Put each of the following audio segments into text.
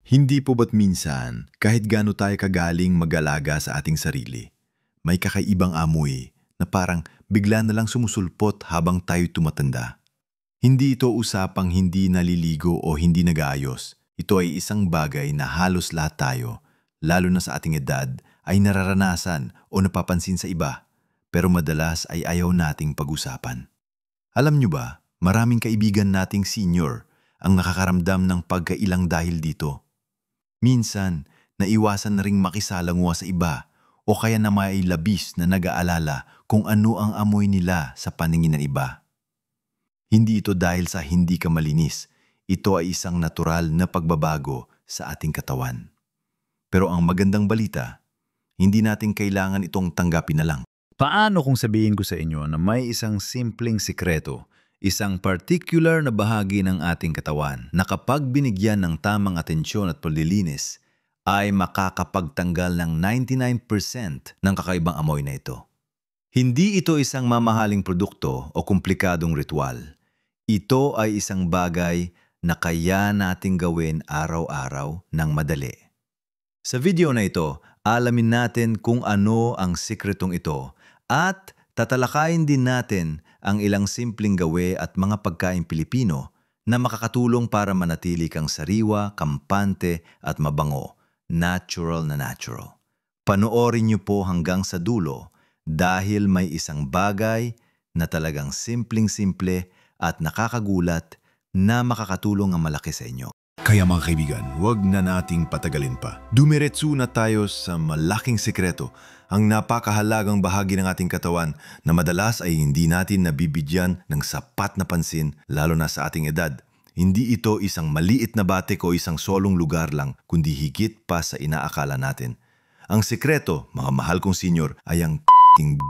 Hindi po ba't minsan, kahit gaano tayo kagaling mag-alaga sa ating sarili, may kakaibang amoy na parang bigla na lang sumusulpot habang tayo tumatanda? Hindi ito usapang hindi naliligo o hindi nag-aayos. Ito ay isang bagay na halos lahat tayo, lalo na sa ating edad, ay nararanasan o napapansin sa iba, pero madalas ay ayaw nating pag-usapan. Alam nyo ba, maraming kaibigan nating senior ang nakakaramdam ng pagkailang dahil dito. Minsan, naiwasan na ring makisalangwa sa iba o kaya na may labis na nag-aalala kung ano ang amoy nila sa paningin ng iba. Hindi ito dahil sa hindi ka malinis. Ito ay isang natural na pagbabago sa ating katawan. Pero ang magandang balita, hindi natin kailangan itong tanggapin na lang. Paano kung sabihin ko sa inyo na may isang simpleng sikreto, isang particular na bahagi ng ating katawan na kapag binigyan ng tamang atensyon at paglilinis, ay makakapagtanggal ng 99% ng kakaibang amoy na ito. Hindi ito isang mamahaling produkto o komplikadong ritual. Ito ay isang bagay na kaya nating gawin araw-araw ng madali. Sa video na ito, alamin natin kung ano ang sikretong ito at tatalakayin din natin ang ilang simpleng gawe at mga pagkain Pilipino na makakatulong para manatili kang sariwa, kampante at mabango. Natural na natural. Panoorin niyo po hanggang sa dulo dahil may isang bagay na talagang simpleng-simple at nakakagulat na makakatulong ang malaki sa inyo. Kaya mga kaibigan, huwag na nating patagalin pa. Dumiretso na tayo sa malaking sikreto, ang napakahalagang bahagi ng ating katawan na madalas ay hindi natin nabibigyan ng sapat na pansin lalo na sa ating edad. Hindi ito isang maliit na batik o isang solong lugar lang, kundi higit pa sa inaakala natin. Ang sikreto, mga mahal kong senior, ay ang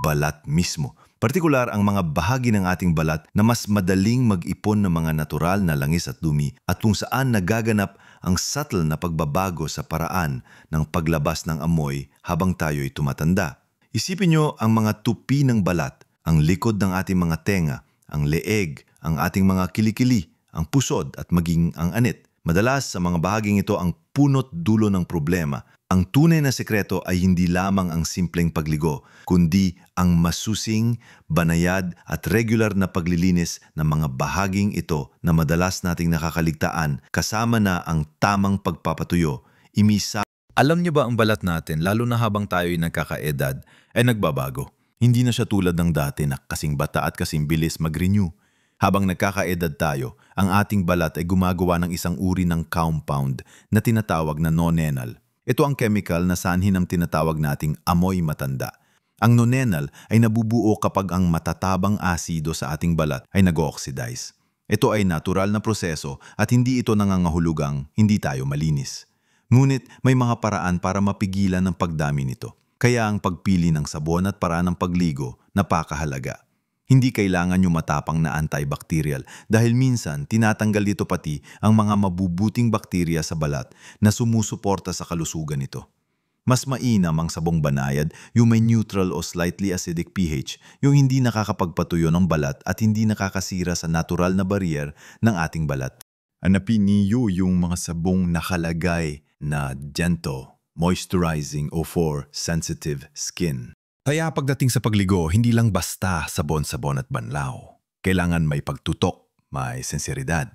balat mismo. Partikular ang mga bahagi ng ating balat na mas madaling mag-ipon ng mga natural na langis at dumi at kung saan nagaganap ang subtle na pagbabago sa paraan ng paglabas ng amoy habang tayo'y tumatanda. Isipin nyo ang mga tupi ng balat, ang likod ng ating mga tenga, ang leeg, ang ating mga kilikili, ang pusod at maging ang anit. Madalas sa mga bahaging ito ang punot dulo ng problema. Ang tunay na sekreto ay hindi lamang ang simpleng pagligo, kundi ang masusing, banayad at regular na paglilinis ng mga bahaging ito na madalas nating nakakaligtaan kasama na ang tamang pagpapatuyo. Alam niyo ba ang balat natin, lalo na habang tayo'y nagkakaedad, ay nagbabago. Hindi na siya tulad ng dati na kasing bata at kasing bilis mag-renew. Habang nagkakaedad tayo, ang ating balat ay gumagawa ng isang uri ng compound na tinatawag na nonenal. Ito ang chemical na sanhi ng tinatawag nating amoy matanda. Ang nonenal ay nabubuo kapag ang matatabang asido sa ating balat ay nag-oxidize. Ito ay natural na proseso at hindi ito nangangahulugang hindi tayo malinis. Ngunit may mga paraan para mapigilan ang pagdami nito. Kaya ang pagpili ng sabon at paraan ng pagligo napakahalaga. Hindi kailangan yung matapang na antibacterial dahil minsan tinatanggal dito pati ang mga mabubuting bakterya sa balat na sumusuporta sa kalusugan nito. Mas mainam ang sabong banayad, yung may neutral o slightly acidic pH, yung hindi nakakapagpatuyo ng balat at hindi nakakasira sa natural na barrier ng ating balat. Hanapin niyo yung mga sabong nakalagay na gentle, moisturizing o for sensitive skin. Kaya pagdating sa pagligo, hindi lang basta sabon-sabon at banlaw. Kailangan may pagtutok, may sensiridad.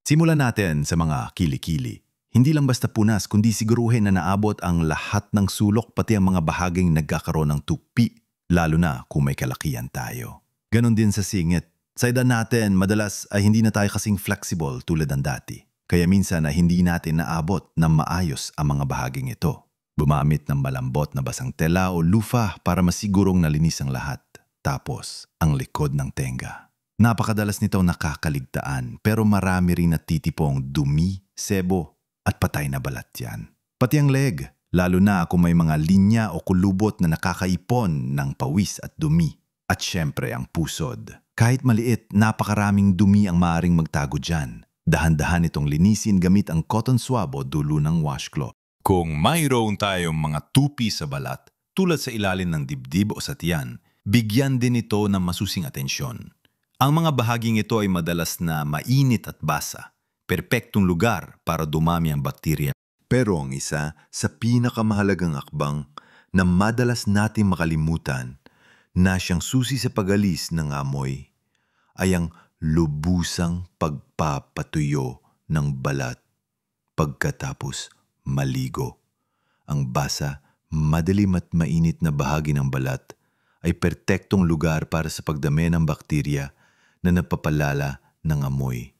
Simulan natin sa mga kilikili. Hindi lang basta punas, kundi siguruhin na naabot ang lahat ng sulok pati ang mga bahaging nagkakaroon ng tupi, lalo na kung may kalakihan tayo. Ganon din sa singit. Sa edad natin, madalas ay hindi na tayo kasing flexible tulad ng dati. Kaya minsan ay hindi natin naabot ng maayos ang mga bahaging ito. Bumamit ng malambot na basang tela o lufa para masigurong nalinis ang lahat. Tapos, ang likod ng tenga. Napakadalas nitong nakakaligtaan pero marami rin natitipong dumi, sebo at patay na balat yan. Pati ang leg, lalo na kung may mga linya o kulubot na nakakaipon ng pawis at dumi. At syempre ang pusod. Kahit maliit, napakaraming dumi ang maaaring magtago dyan. Dahan-dahan itong linisin gamit ang cotton swab o dulo ng washcloth. Kung mayroon tayong mga tupi sa balat, tulad sa ilalim ng dibdib o sa tiyan, bigyan din ito ng masusing atensyon. Ang mga bahaging ito ay madalas na mainit at basa, perpektong lugar para dumami ang bakterya. Pero ang isa sa pinakamahalagang akbang na madalas nating makalimutan na siyang susi sa pag-alis ng amoy ay ang lubusang pagpapatuyo ng balat pagkatapos maligo. Ang basa, madilim at mainit na bahagi ng balat ay perpektong lugar para sa pagdami ng bakterya na napapalala ng amoy.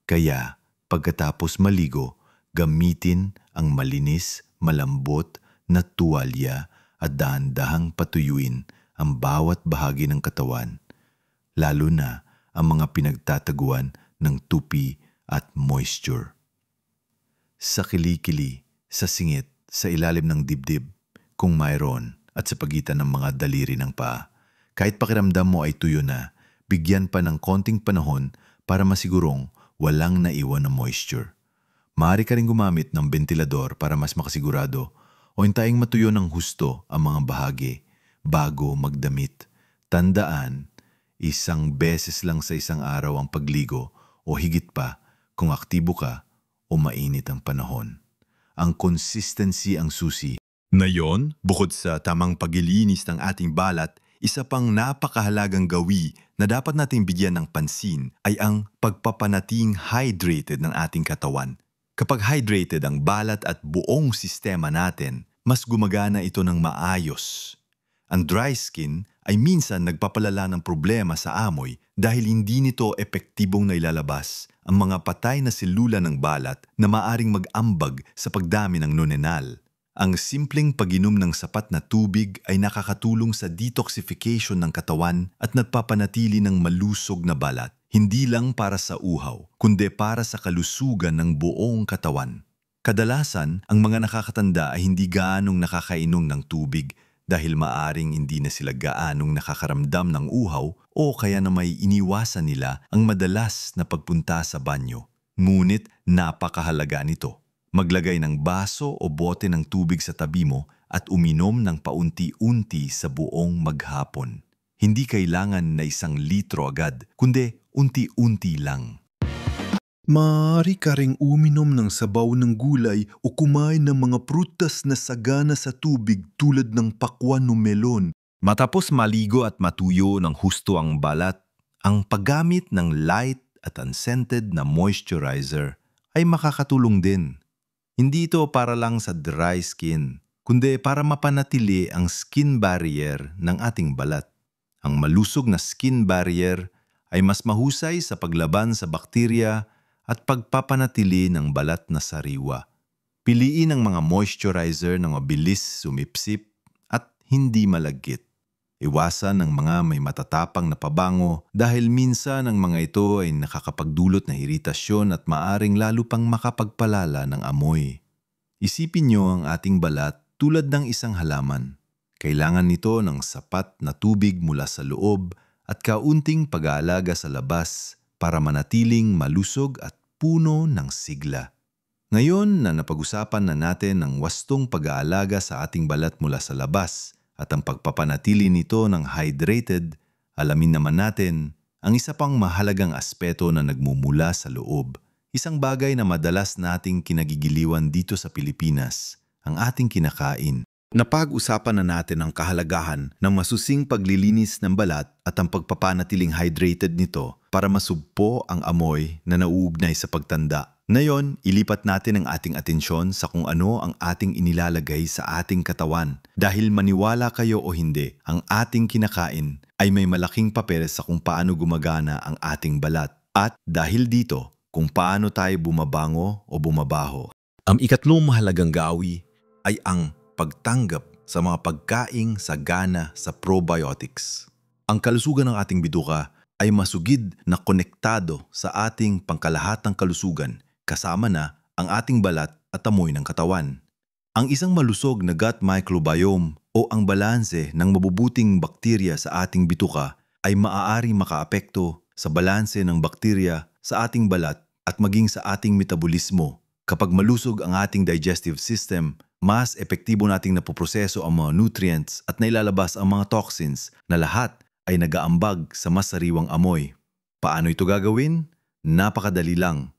Kaya, pagkatapos maligo, gamitin ang malinis, malambot na tuwalya at dahan-dahang patuyuin ang bawat bahagi ng katawan, lalo na ang mga pinagtataguan ng tupi at moisture. Sa kilikili, sa singit, sa ilalim ng dibdib, kung mayroon, at sa pagitan ng mga daliri ng paa. Kahit pakiramdam mo ay tuyo na, bigyan pa ng konting panahon para masigurong walang naiwan na moisture. Maaari ka rin gumamit ng ventilador para mas makasigurado o hintayin matuyo ng husto ang mga bahagi bago magdamit. Tandaan, isang beses lang sa isang araw ang pagligo o higit pa kung aktibo ka o mainit ang panahon. Ang consistency ang susi. Ngayon, bukod sa tamang paglilinis ng ating balat, isa pang napakahalagang gawi na dapat nating bigyan ng pansin ay ang pagpapanating hydrated ng ating katawan. Kapag hydrated ang balat at buong sistema natin, mas gumagana ito ng maayos. Ang dry skin ay minsan nagpapalala ng problema sa amoy dahil hindi nito epektibong nailalabas ang mga patay na selula ng balat na maaring mag-ambag sa pagdami ng nonenal. Ang simpleng pag-inom ng sapat na tubig ay nakakatulong sa detoxification ng katawan at nagpapanatili ng malusog na balat, hindi lang para sa uhaw, kundi para sa kalusugan ng buong katawan. Kadalasan, ang mga nakakatanda ay hindi gaanong nakakainom ng tubig dahil maaring hindi na sila gaanong nakakaramdam ng uhaw o kaya na may iniwasan nila ang madalas na pagpunta sa banyo. Ngunit napakahalaga nito. Maglagay ng baso o bote ng tubig sa tabi mo at uminom ng paunti-unti sa buong maghapon. Hindi kailangan na 1 litro agad, kundi unti-unti lang. Maaari ka ring uminom ng sabaw ng gulay o kumain ng mga prutas na sagana sa tubig tulad ng pakwan o melon. Matapos maligo at matuyo ng husto ang balat, ang paggamit ng light at unscented na moisturizer ay makakatulong din. Hindi ito para lang sa dry skin, kundi para mapanatili ang skin barrier ng ating balat. Ang malusog na skin barrier ay mas mahusay sa paglaban sa bakterya at pagpapanatili ng balat na sariwa. Piliin ang mga moisturizer na mabilis sumipsip at hindi malagkit. Iwasan ang mga may matatapang na pabango dahil minsan ang mga ito ay nakakapagdulot ng iritasyon at maaring lalo pang makapagpalala ng amoy. Isipin niyo ang ating balat tulad ng isang halaman. Kailangan nito ng sapat na tubig mula sa loob at kaunting pag-aalaga sa labas para manatiling malusog at puno ng sigla. Ngayon na napag-usapan na natin ang wastong pag-aalaga sa ating balat mula sa labas at ang pagpapanatili nito ng hydrated, alamin naman natin ang isa pang mahalagang aspeto na nagmumula sa loob. Isang bagay na madalas nating kinagigiliwan dito sa Pilipinas, ang ating kinakain. Napag-usapan na natin ang kahalagahan ng masusing paglilinis ng balat at ang pagpapanatiling hydrated nito para masugpo ang amoy na nauugnay sa pagtanda. Ngayon, ilipat natin ang ating atensyon sa kung ano ang ating inilalagay sa ating katawan. Dahil maniwala kayo o hindi, ang ating kinakain ay may malaking papel sa kung paano gumagana ang ating balat. At dahil dito, kung paano tayo bumabango o bumabaho. Ang ikatlong mahalagang gawi ay ang pagtanggap sa mga pagkaing sagana sa probiotics. Ang kalusugan ng ating bituka ay masugid na konektado sa ating pangkalahatang kalusugan kasama na ang ating balat at amoy ng katawan. Ang isang malusog na gut microbiome o ang balanse ng mabubuting bakterya sa ating bituka ay maaaring makaapekto sa balanse ng bakterya sa ating balat at maging sa ating metabolismo. Kapag malusog ang ating digestive system, mas epektibo nating napoproseso ang mga nutrients at nailalabas ang mga toxins na lahat ay nagaambag sa mas sariwang amoy. Paano ito gagawin? Napakadali lang.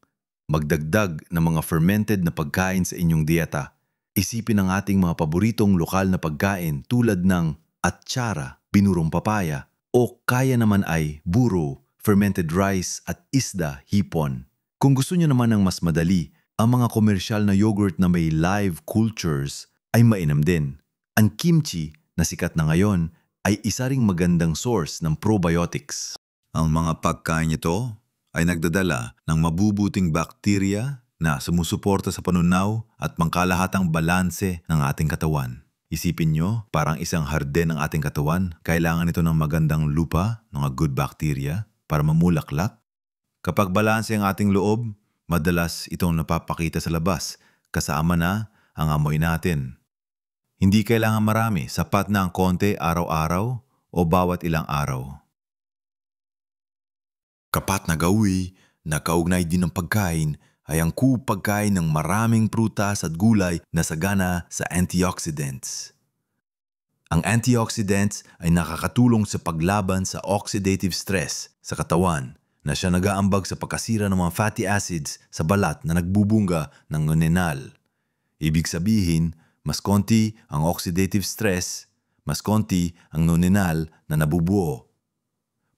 Magdagdag ng mga fermented na pagkain sa inyong dieta. Isipin ang ating mga paboritong lokal na pagkain tulad ng atsara, binurong papaya, o kaya naman ay buro, fermented rice at isda, hipon. Kung gusto niyo naman ng mas madali, ang mga komersyal na yogurt na may live cultures ay mainam din. Ang kimchi na sikat na ngayon ay isa ring magandang source ng probiotics. Ang mga pagkain ito ay nagdadala ng mabubuting bakterya na sumusuporta sa panunaw at pangkalahatang balanse ng ating katawan. Isipin nyo, parang isang harden ng ating katawan, kailangan ito ng magandang lupa, mga good bacteria, para mamulaklak. Kapag balanse ang ating loob, madalas itong napapakita sa labas, kasama na ang amoy natin. Hindi kailangan marami, sapat na ang konti araw-araw o bawat ilang araw. Kapat na gawi na kaugnay din ng pagkain ay ang pagkain ng maraming prutas at gulay na sagana sa antioxidants. Ang antioxidants ay nakakatulong sa paglaban sa oxidative stress sa katawan na siya nag-aambag sa pagkasira ng mga fatty acids sa balat na nagbubungga ng nonenal. Ibig sabihin, mas konti ang oxidative stress, mas konti ang nonenal na nabubuo.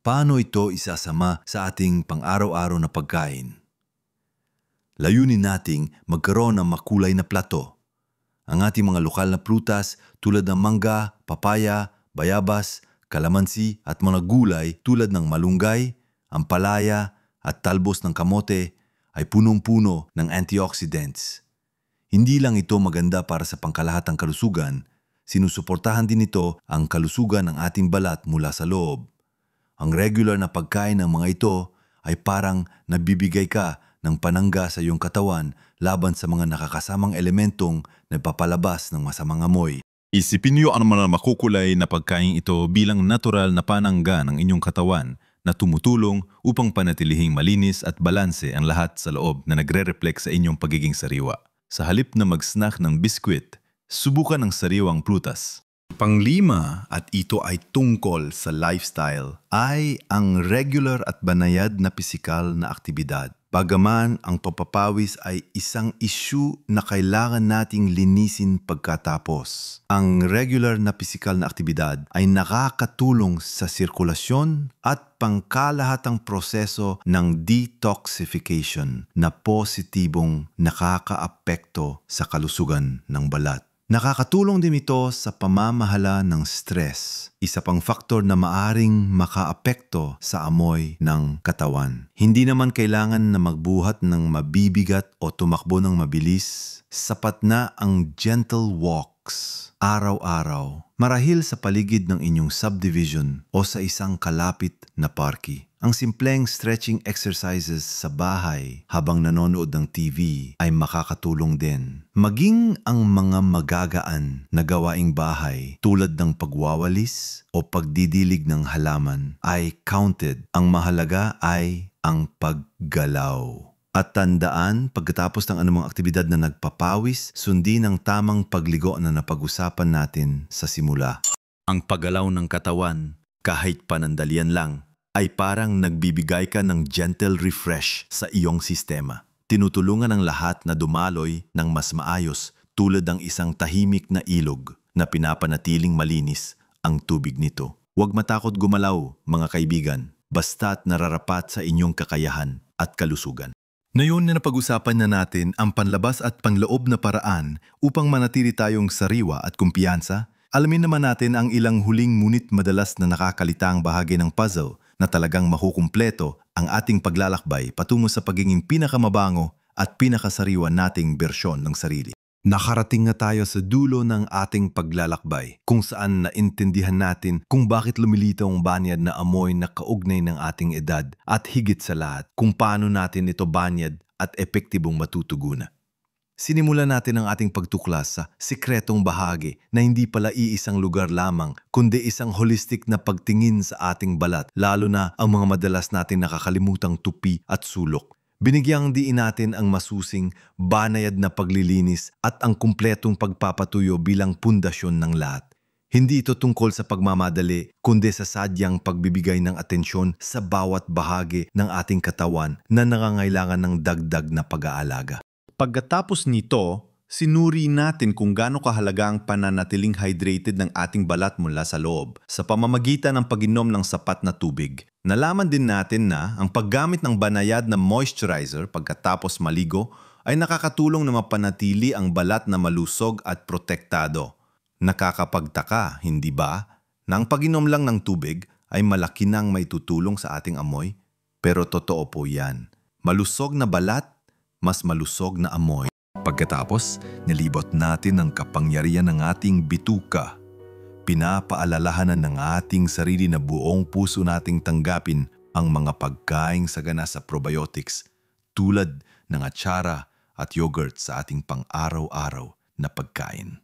Paano ito isasama sa ating pang-araw-araw na pagkain? Layunin nating magkaroon ng makulay na plato. Ang ating mga lokal na prutas tulad ng mangga, papaya, bayabas, kalamansi at mga gulay tulad ng malunggay, ampalaya at talbos ng kamote ay punong-puno ng antioxidants. Hindi lang ito maganda para sa pangkalahatang kalusugan, sinusuportahan din ito ang kalusugan ng ating balat mula sa loob. Ang regular na pagkain ng mga ito ay parang nabibigay ka ng panangga sa iyong katawan laban sa mga nakakasamang elementong nagpapalabas ng masamang amoy. Isipin niyo ang mga makukulay na pagkain ito bilang natural na panangga ng inyong katawan na tumutulong upang panatilihing malinis at balanse ang lahat sa loob na nagre-reflect sa inyong pagiging sariwa. Sa halip na mag-snack ng biskwit, subukan ng sariwang prutas. Panglima, at ito ay tungkol sa lifestyle, ay ang regular at banayad na pisikal na aktibidad. Bagaman ang papapawis ay isang issue na kailangan nating linisin pagkatapos. Ang regular na pisikal na aktibidad ay nakakatulong sa sirkulasyon at pangkalahatang proseso ng detoxification na positibong nakakaapekto sa kalusugan ng balat. Nakakatulong din ito sa pamamahala ng stress, isa pang faktor na maaring makaapekto sa amoy ng katawan. Hindi naman kailangan na magbuhat ng mabibigat o tumakbo ng mabilis. Sapat na ang gentle walks, araw-araw, marahil sa paligid ng inyong subdivision o sa isang kalapit na parke. Ang simpleng stretching exercises sa bahay habang nanonood ng TV ay makakatulong din. Maging ang mga magagaan na gawaing bahay tulad ng pagwawalis o pagdidilig ng halaman ay counted. Ang mahalaga ay ang paggalaw. At tandaan, pagkatapos ng anumang aktibidad na nagpapawis, sundin ang tamang pagligo na napag-usapan natin sa simula. Ang paggalaw ng katawan, kahit panandalian lang, ay parang nagbibigay ka ng gentle refresh sa iyong sistema. Tinutulungan ang lahat na dumaloy ng mas maayos tulad ng isang tahimik na ilog na pinapanatiling malinis ang tubig nito. Huwag matakot gumalaw, mga kaibigan, basta't nararapat sa inyong kakayahan at kalusugan. Ngayon na napag-usapan na natin ang panlabas at panloob na paraan upang manatili tayong sariwa at kumpiyansa, alamin naman natin ang ilang huling ngunit madalas na nakakalitang bahagi ng puzzle na talagang makukumpleto ang ating paglalakbay patungo sa pagiging pinakamabango at pinakasariwa nating bersyon ng sarili. Nakarating na tayo sa dulo ng ating paglalakbay kung saan naintindihan natin kung bakit lumilitaw ang banyad na amoy na kaugnay ng ating edad at higit sa lahat kung paano natin ito banyad at epektibong matutugunan. Sinimulan natin ang ating pagtuklas sa sikretong bahagi na hindi pala iisang lugar lamang kundi isang holistic na pagtingin sa ating balat lalo na ang mga madalas natin nakakalimutang tupi at sulok. Binigyang diin natin ang masusing, banayad na paglilinis at ang kumpletong pagpapatuyo bilang pundasyon ng lahat. Hindi ito tungkol sa pagmamadali, kundi sa sadyang pagbibigay ng atensyon sa bawat bahagi ng ating katawan na nangangailangan ng dagdag na pag-aalaga. Pagkatapos nito, sinuri natin kung gaano kahalaga ang pananatiling hydrated ng ating balat mula sa loob sa pamamagitan ng pag-inom ng sapat na tubig. Nalaman din natin na ang paggamit ng banayad na moisturizer pagkatapos maligo ay nakakatulong na mapanatili ang balat na malusog at protektado. Nakakapagtaka, hindi ba, na ang pag-inom lang ng tubig ay malaki nang may tutulong sa ating amoy? Pero totoo po yan. Malusog na balat, mas malusog na amoy. Pagkatapos, nilibot natin ang kapangyarihan ng ating bituka. Pinapaalalahanan ng ating sarili na buong puso nating tanggapin ang mga pagkaing sagana sa probiotics tulad ng atsara at yogurt sa ating pang-araw-araw na pagkain.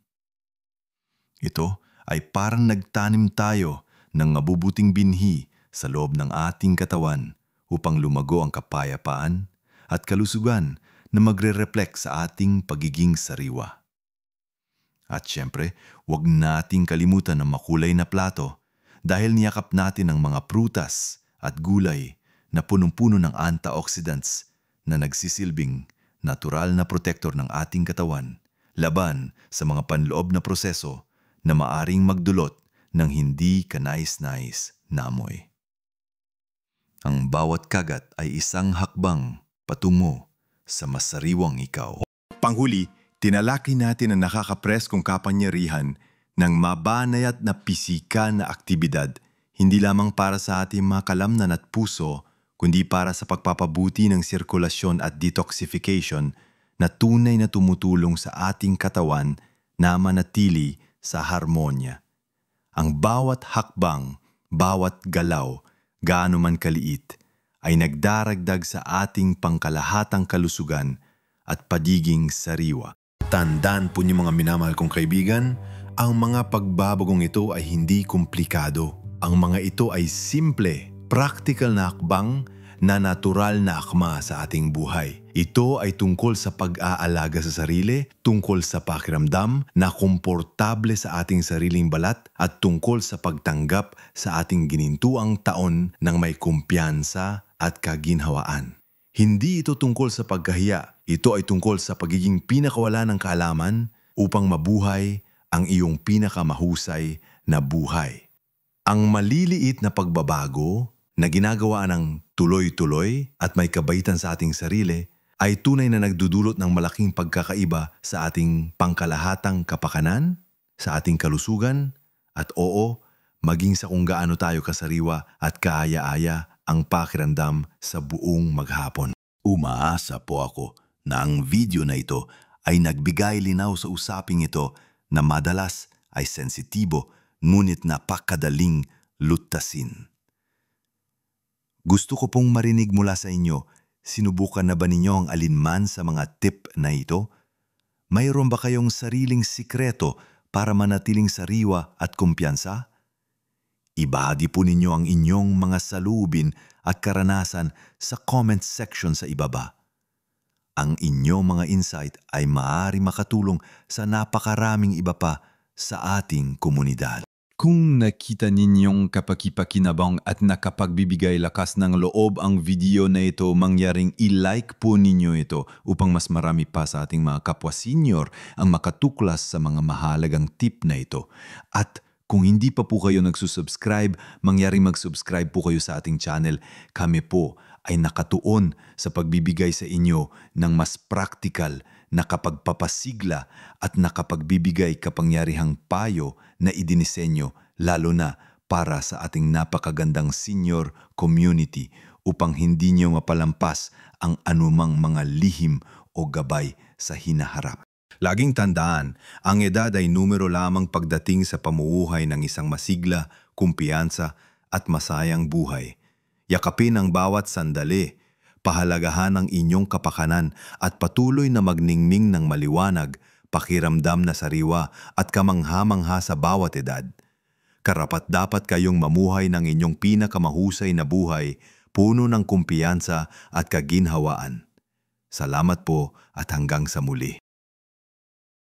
Ito ay parang nagtanim tayo ng mabubuting binhi sa loob ng ating katawan upang lumago ang kapayapaan at kalusugan na magre-reflect sa ating pagiging sariwa. At syempre, huwag nating kalimutan ang makulay na plato dahil niyakap natin ang mga prutas at gulay na punong-puno ng antioxidants na nagsisilbing natural na protektor ng ating katawan laban sa mga panloob na proseso na maaring magdulot ng hindi kanais-nais na amoy. Ang bawat kagat ay isang hakbang patungo sa masariwang ikaw. Panghuli, tinalaki natin ang nakakapreskong kapangyarihan ng mabanayat na pisikal na aktibidad, hindi lamang para sa ating mga kalamnan at puso, kundi para sa pagpapabuti ng sirkulasyon at detoxification na tunay na tumutulong sa ating katawan na manatili sa harmonya. Ang bawat hakbang, bawat galaw, gaano man kaliit, ay nagdaragdag sa ating pangkalahatang kalusugan at pagiging sariwa. Tandaan po niyo mga minamahal kong kaibigan, ang mga pagbabagong ito ay hindi komplikado. Ang mga ito ay simple, practical na hakbang na natural na akma sa ating buhay. Ito ay tungkol sa pag-aalaga sa sarili, tungkol sa pakiramdam na komportable sa ating sariling balat at tungkol sa pagtanggap sa ating ginintuang taon ng may kumpiyansa at kaginhawaan. Hindi ito tungkol sa pagkahiya. Ito ay tungkol sa pagiging pinakawala ng kaalaman upang mabuhay ang iyong pinakamahusay na buhay. Ang maliliit na pagbabago na ginagawa ng tuloy-tuloy at may kabaitan sa ating sarili ay tunay na nagdudulot ng malaking pagkakaiba sa ating pangkalahatang kapakanan, sa ating kalusugan, at oo, maging sa kung gaano tayo kasariwa at kaaya-aya ang pakiramdam sa buong maghapon. Umaasa po ako na ang video na ito ay nagbigay linaw sa usaping ito na madalas ay sensitibo ngunit napakadaling lutasin. Gusto ko pong marinig mula sa inyo, sinubukan na ba ninyo ang alinman sa mga tip na ito? Mayroon ba kayong sariling sikreto para manatiling sariwa at kumpiyansa? Ibahagi po ninyo ang inyong mga salubin at karanasan sa comment section sa ibaba. Ang inyong mga insight ay maaari makatulong sa napakaraming iba pa sa ating komunidad. Kung nakita ninyong kapakipakinabang at nakapagbibigay lakas ng loob ang video na ito, mangyaring i-like po ninyo ito upang mas marami pa sa ating mga kapwa senior ang makatuklas sa mga mahalagang tip na ito. At kung hindi pa po kayo nagsusubscribe, mangyaring mag-subscribe po kayo sa ating channel. Kami po ay nakatuon sa pagbibigay sa inyo ng mas praktikal, nakapagpapasigla at nakapagbibigay kapangyarihang payo na idinisenyo lalo na para sa ating napakagandang senior community upang hindi nyo mapalampas ang anumang mga lihim o gabay sa hinaharap. Laging tandaan, ang edad ay numero lamang pagdating sa pamumuhay ng isang masigla, kumpiyansa at masayang buhay. Yakapin ang bawat sandali, pahalagahan ang inyong kapakanan at patuloy na magningning ng maliwanag, pakiramdam na sariwa at kamangha-mangha sa bawat edad. Karapat-dapat kayong mamuhay ng inyong pinakamahusay na buhay, puno ng kumpiyansa at kaginhawaan. Salamat po at hanggang sa muli.